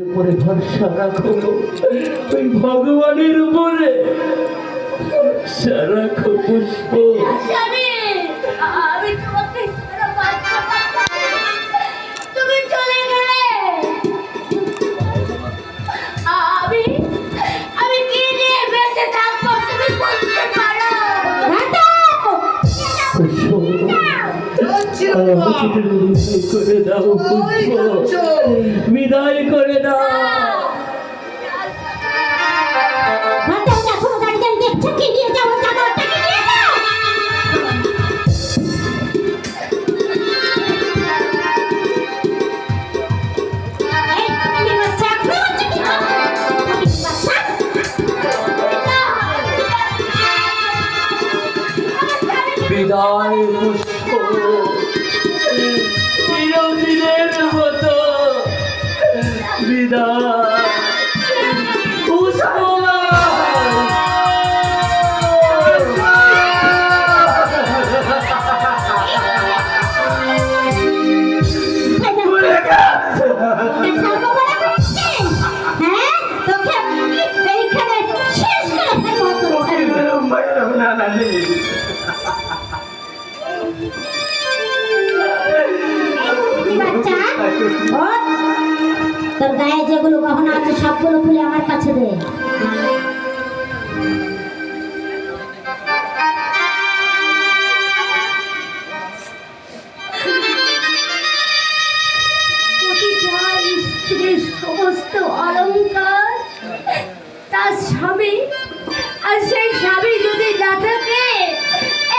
উপরে ভরসা রাখো, ওই ভগবানের উপরে ভরসা রাখো পুষ্প। আমি তোমাকে ছাড়া বাঁচতে পারবো না। তুমি চলে গেলে আমি আমি কি নিয়ে বেঁচে থাকবো তুমি বলতে পারো? করে দাও পুষ্প, বিদায় করে দাও। বিদায় পুষ্প, চিরদিনের মতো বিদায় পুষ্প। তোর গায়ে যেগুলো গহনা আছে সবগুলো খুলে আমার কাছে দে। স্ত্রীর সমস্ত অলংকার তার স্বামী, আর সেই স্বামী যদি না থাকে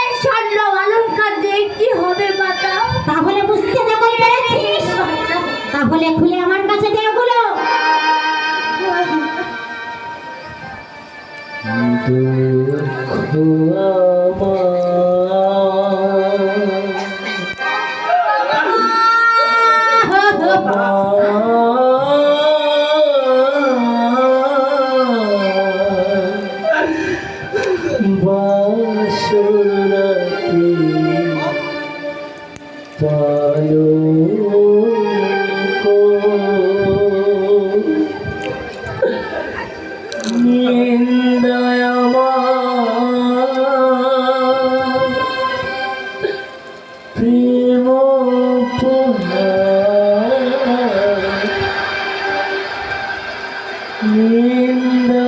এই স্বর্ণ অলংকার দিয়ে কি হবে মাতা? তাহলে বুঝতে যেমন পেরেছিস, তাহলে খুলে আমার কাছে দে ওগুলো। নিন্দা